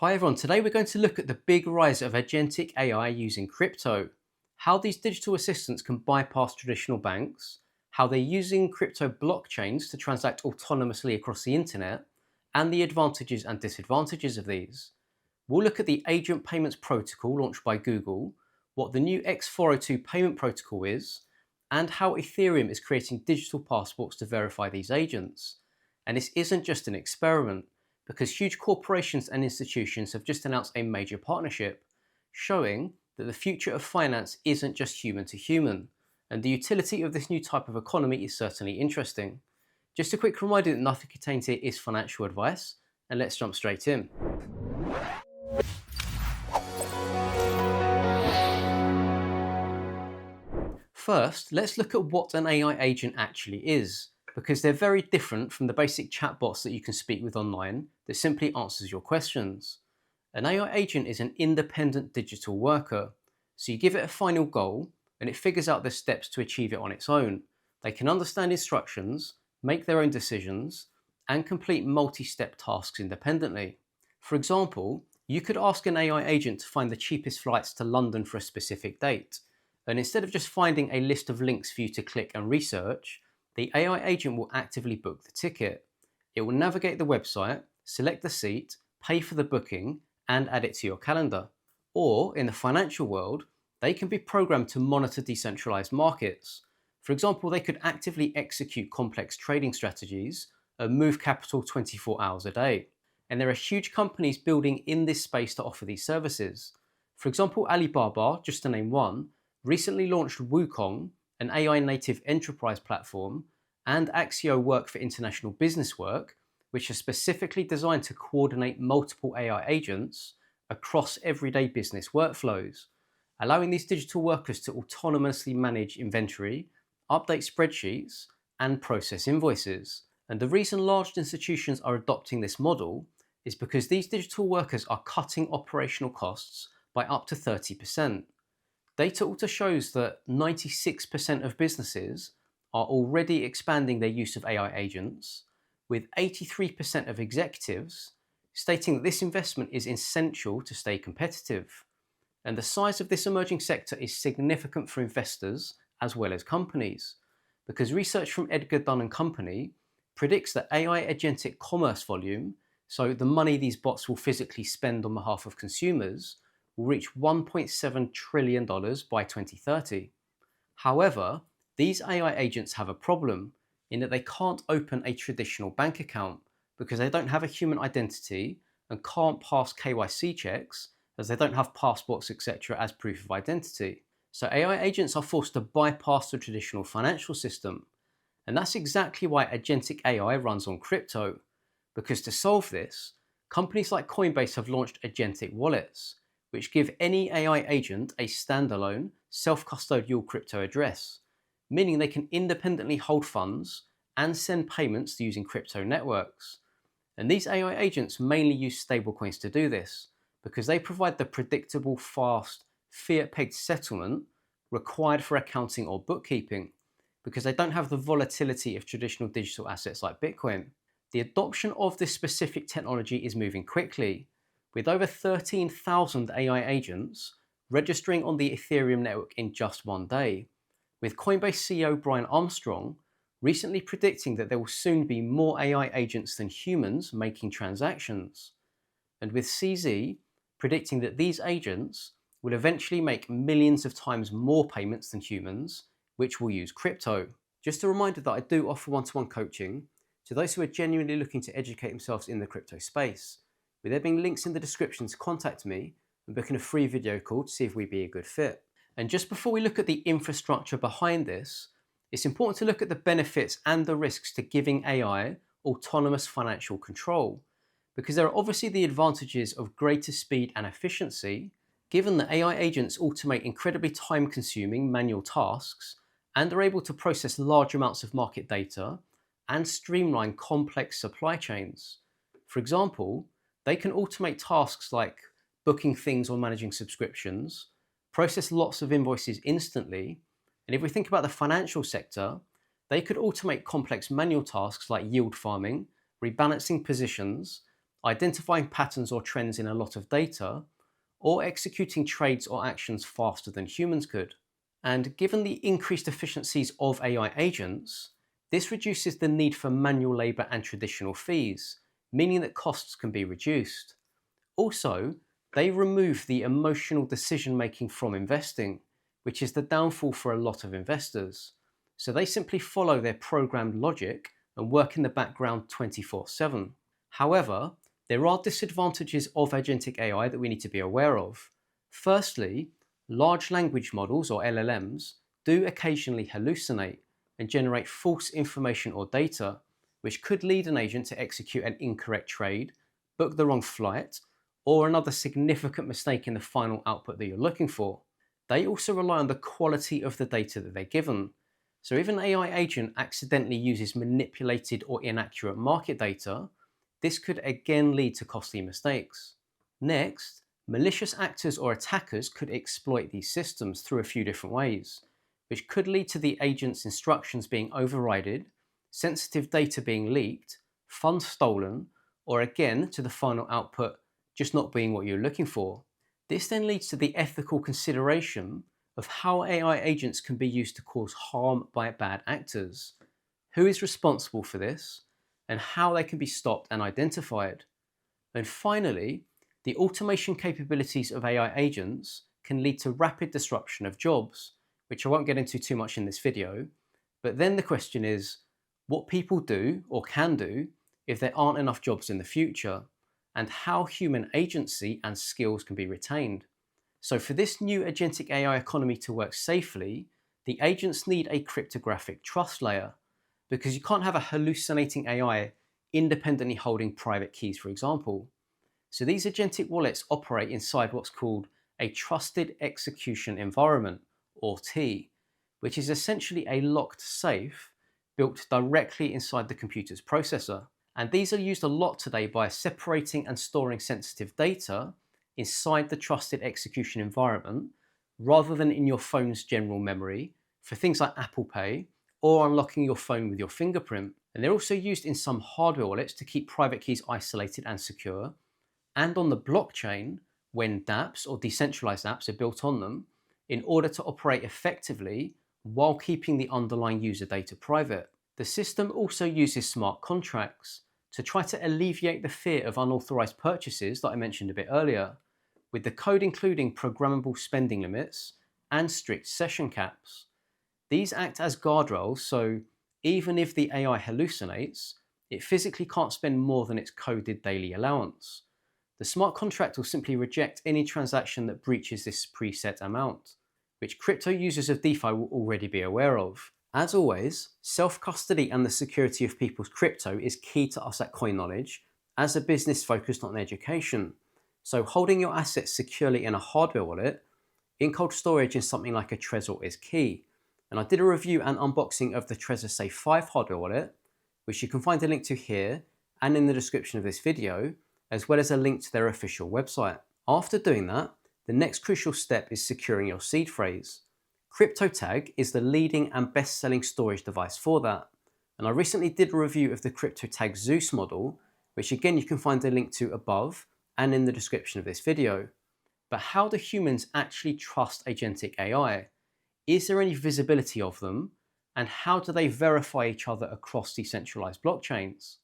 Hi everyone, today we're going to look at the big rise of agentic AI using crypto, how these digital assistants can bypass traditional banks, how they're using crypto blockchains to transact autonomously across the internet, and the advantages and disadvantages of these. We'll look at the Agent Payments Protocol launched by Google, what the new X402 payment protocol is, and how Ethereum is creating digital passports to verify these agents. And this isn't just an experiment, because huge corporations and institutions have just announced a major partnership, showing that the future of finance isn't just human to human, and the utility of this new type of economy is certainly interesting. Just a quick reminder that nothing contained here is financial advice, and let's jump straight in. First, let's look at what an AI agent actually is, because they're very different from the basic chatbots that you can speak with online that simply answers your questions. An AI agent is an independent digital worker, so you give it a final goal and it figures out the steps to achieve it on its own. They can understand instructions, make their own decisions, and complete multi-step tasks independently. For example, you could ask an AI agent to find the cheapest flights to London for a specific date, and instead of just finding a list of links for you to click and research, the AI agent will actively book the ticket. It will navigate the website, select the seat, pay for the booking, and add it to your calendar. Or, in the financial world, they can be programmed to monitor decentralized markets. For example, they could actively execute complex trading strategies and move capital 24 hours a day. And there are huge companies building in this space to offer these services. For example, Alibaba, just to name one, recently launched Wukong, an AI native enterprise platform, and Axio Work for International Business Work, which are specifically designed to coordinate multiple AI agents across everyday business workflows, allowing these digital workers to autonomously manage inventory, update spreadsheets, and process invoices. And the reason large institutions are adopting this model is because these digital workers are cutting operational costs by up to 30%. Data also shows that 96% of businesses are already expanding their use of AI agents, with 83% of executives stating that this investment is essential to stay competitive. And the size of this emerging sector is significant for investors as well as companies, because research from Edgar Dunn and Company predicts that AI agentic commerce volume, so the money these bots will physically spend on behalf of consumers, will reach $1.7 trillion by 2030. However, these AI agents have a problem in that they can't open a traditional bank account because they don't have a human identity and can't pass KYC checks as they don't have passports, etc. as proof of identity. So AI agents are forced to bypass the traditional financial system. And that's exactly why agentic AI runs on crypto. Because to solve this, companies like Coinbase have launched Agentic Wallets, which give any AI agent a standalone, self-custodial crypto address, meaning they can independently hold funds and send payments using crypto networks. And these AI agents mainly use stablecoins to do this, because they provide the predictable, fast, fiat-pegged settlement required for accounting or bookkeeping, because they don't have the volatility of traditional digital assets like Bitcoin. The adoption of this specific technology is moving quickly, with over 13,000 AI agents registering on the Ethereum network in just one day, with Coinbase CEO Brian Armstrong recently predicting that there will soon be more AI agents than humans making transactions, and with CZ predicting that these agents will eventually make millions of times more payments than humans, which will use crypto. Just a reminder that I do offer one-to-one coaching to those who are genuinely looking to educate themselves in the crypto space, with there being links in the description to contact me and booking a free video call to see if we'd be a good fit. And just before we look at the infrastructure behind this, it's important to look at the benefits and the risks to giving AI autonomous financial control, because there are obviously the advantages of greater speed and efficiency, given that AI agents automate incredibly time-consuming manual tasks and are able to process large amounts of market data and streamline complex supply chains. For example, they can automate tasks like booking things or managing subscriptions, process lots of invoices instantly, and if we think about the financial sector, they could automate complex manual tasks like yield farming, rebalancing positions, identifying patterns or trends in a lot of data, or executing trades or actions faster than humans could. And given the increased efficiencies of AI agents, this reduces the need for manual labour and traditional fees, meaning that costs can be reduced. Also, they remove the emotional decision making from investing, which is the downfall for a lot of investors. So they simply follow their programmed logic and work in the background 24/7. However, there are disadvantages of agentic AI that we need to be aware of. Firstly, large language models, or LLMs, do occasionally hallucinate and generate false information or data, which could lead an agent to execute an incorrect trade, book the wrong flight, or another significant mistake in the final output that you're looking for. They also rely on the quality of the data that they're given. So if an AI agent accidentally uses manipulated or inaccurate market data, this could again lead to costly mistakes. Next, malicious actors or attackers could exploit these systems through a few different ways, which could lead to the agent's instructions being overridden, sensitive data being leaked, funds stolen, or again to the final output just not being what you're looking for. This then leads to the ethical consideration of how AI agents can be used to cause harm by bad actors. Who is responsible for this, and how they can be stopped and identified. And finally, the automation capabilities of AI agents can lead to rapid disruption of jobs, which I won't get into too much in this video. But then the question is, what people do or can do if there aren't enough jobs in the future, and how human agency and skills can be retained. So for this new agentic AI economy to work safely, the agents need a cryptographic trust layer, because you can't have a hallucinating AI independently holding private keys, for example. So these agentic wallets operate inside what's called a trusted execution environment, or T, which is essentially a locked safe built directly inside the computer's processor. And these are used a lot today by separating and storing sensitive data inside the trusted execution environment rather than in your phone's general memory for things like Apple Pay or unlocking your phone with your fingerprint. And they're also used in some hardware wallets to keep private keys isolated and secure, and on the blockchain when dApps or decentralized apps are built on them in order to operate effectively while keeping the underlying user data private. The system also uses smart contracts to try to alleviate the fear of unauthorized purchases that I mentioned a bit earlier, with the code including programmable spending limits and strict session caps. These act as guardrails, so even if the AI hallucinates, it physically can't spend more than its coded daily allowance. The smart contract will simply reject any transaction that breaches this preset amount, which crypto users of DeFi will already be aware of. As always, self-custody and the security of people's crypto is key to us at Coin Knowledge as a business focused on education. So holding your assets securely in a hardware wallet, in cold storage in something like a Trezor is key. And I did a review and unboxing of the Trezor Safe 5 hardware wallet, which you can find a link to here and in the description of this video, as well as a link to their official website. After doing that, the next crucial step is securing your seed phrase. CryptoTag is the leading and best-selling storage device for that. And I recently did a review of the CryptoTag Zeus model, which again you can find a link to above and in the description of this video. But how do humans actually trust agentic AI? Is there any visibility of them? And how do they verify each other across decentralized blockchains?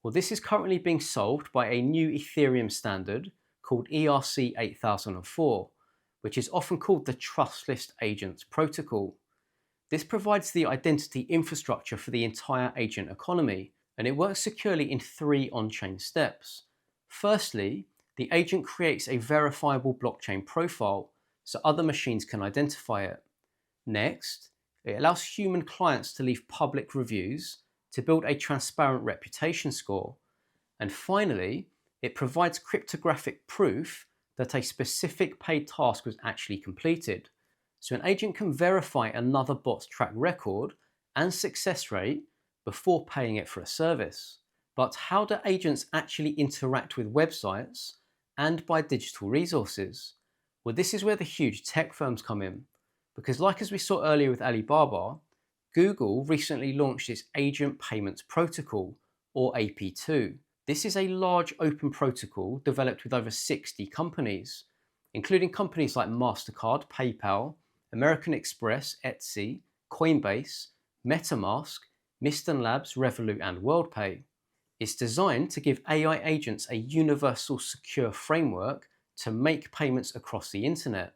Well, this is currently being solved by a new Ethereum standard called ERC-8004, which is often called the Trustless Agents protocol. This provides the identity infrastructure for the entire agent economy, and it works securely in 3 on-chain steps. Firstly, the agent creates a verifiable blockchain profile so other machines can identify it. Next, it allows human clients to leave public reviews to build a transparent reputation score. And finally, it provides cryptographic proof that a specific paid task was actually completed. So an agent can verify another bot's track record and success rate before paying it for a service. But how do agents actually interact with websites and buy digital resources? Well, this is where the huge tech firms come in. Because like as we saw earlier with Alibaba, Google recently launched its Agent Payments Protocol, or AP2. This is a large open protocol developed with over 60 companies, including companies like MasterCard, PayPal, American Express, Etsy, Coinbase, MetaMask, Mysten Labs, Revolut, and WorldPay. It's designed to give AI agents a universal secure framework to make payments across the internet.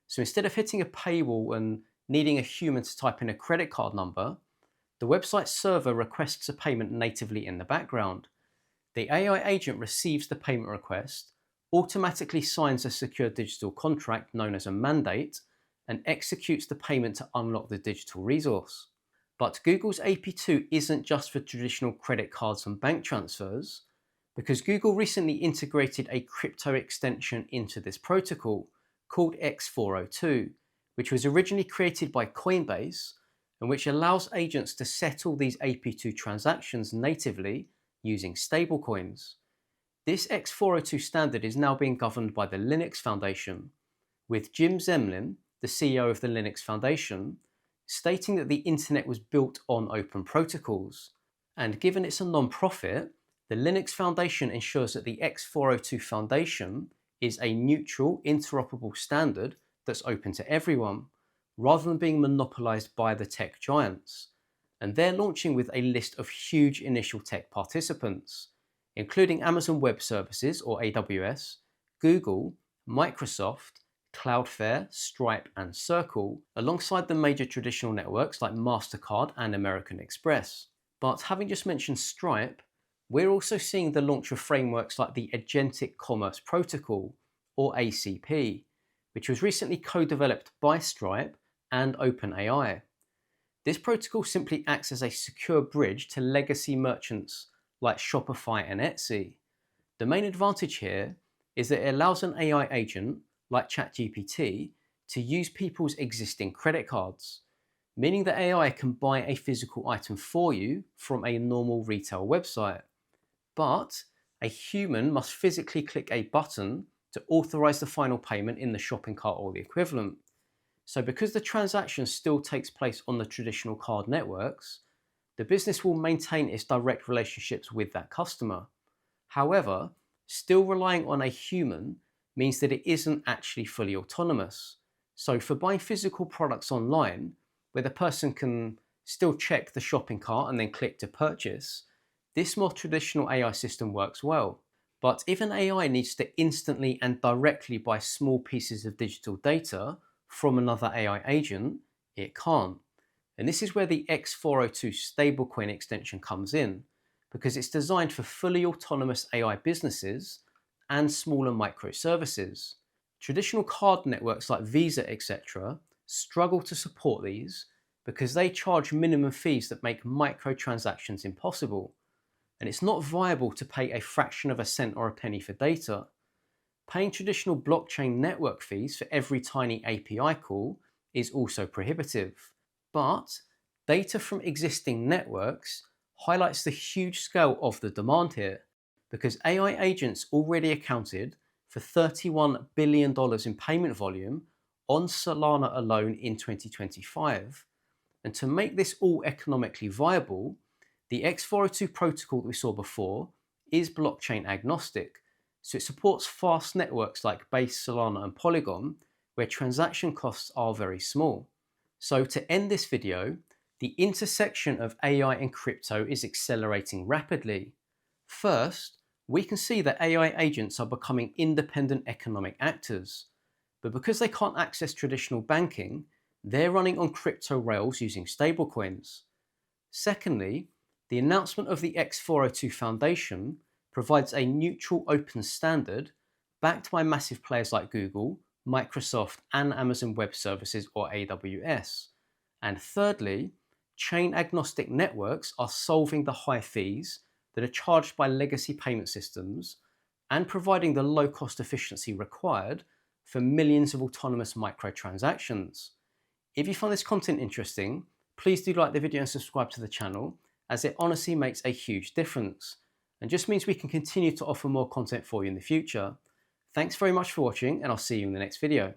So instead of hitting a paywall and needing a human to type in a credit card number, the website server requests a payment natively in the background. The AI agent receives the payment request, automatically signs a secure digital contract known as a mandate, and executes the payment to unlock the digital resource. But Google's AP2 isn't just for traditional credit cards and bank transfers, because Google recently integrated a crypto extension into this protocol called X402, which was originally created by Coinbase and which allows agents to settle these AP2 transactions natively using stablecoins. This X402 standard is now being governed by the Linux Foundation, with Jim Zemlin, the CEO of the Linux Foundation, stating that the internet was built on open protocols. And given it's a non-profit, the Linux Foundation ensures that the X402 Foundation is a neutral, interoperable standard that's open to everyone, rather than being monopolized by the tech giants. And they're launching with a list of huge initial tech participants, including Amazon Web Services, or AWS, Google, Microsoft, Cloudflare, Stripe, and Circle, alongside the major traditional networks like MasterCard and American Express. But having just mentioned Stripe, we're also seeing the launch of frameworks like the Agentic Commerce Protocol, or ACP, which was recently co-developed by Stripe and OpenAI. This protocol simply acts as a secure bridge to legacy merchants like Shopify and Etsy. The main advantage here is that it allows an AI agent, like ChatGPT, to use people's existing credit cards, meaning that AI can buy a physical item for you from a normal retail website. But a human must physically click a button to authorize the final payment in the shopping cart or the equivalent. So because the transaction still takes place on the traditional card networks, the business will maintain its direct relationships with that customer. However, still relying on a human means that it isn't actually fully autonomous. So for buying physical products online, where the person can still check the shopping cart and then click to purchase, this more traditional AI system works well. But if an AI needs to instantly and directly buy small pieces of digital data from another AI agent, it can't. And this is where the X402 stablecoin extension comes in, because it's designed for fully autonomous AI businesses and smaller microservices. Traditional card networks like Visa, etc., struggle to support these because they charge minimum fees that make microtransactions impossible. And it's not viable to pay a fraction of a cent or a penny for data. Paying traditional blockchain network fees for every tiny API call is also prohibitive. But data from existing networks highlights the huge scale of the demand here, because AI agents already accounted for $31 billion in payment volume on Solana alone in 2025. And to make this all economically viable, the X402 protocol that we saw before is blockchain agnostic, so it supports fast networks like Base, Solana, and Polygon, where transaction costs are very small. So to end this video, the intersection of AI and crypto is accelerating rapidly. First, we can see that AI agents are becoming independent economic actors, but because they can't access traditional banking, they're running on crypto rails using stablecoins. Secondly, the announcement of the X402 Foundation provides a neutral open standard backed by massive players like Google, Microsoft, and Amazon Web Services, or AWS. And thirdly, chain agnostic networks are solving the high fees that are charged by legacy payment systems and providing the low cost efficiency required for millions of autonomous microtransactions. If you find this content interesting, please do like the video and subscribe to the channel, as it honestly makes a huge difference and just means we can continue to offer more content for you in the future. Thanks very much for watching, and I'll see you in the next video.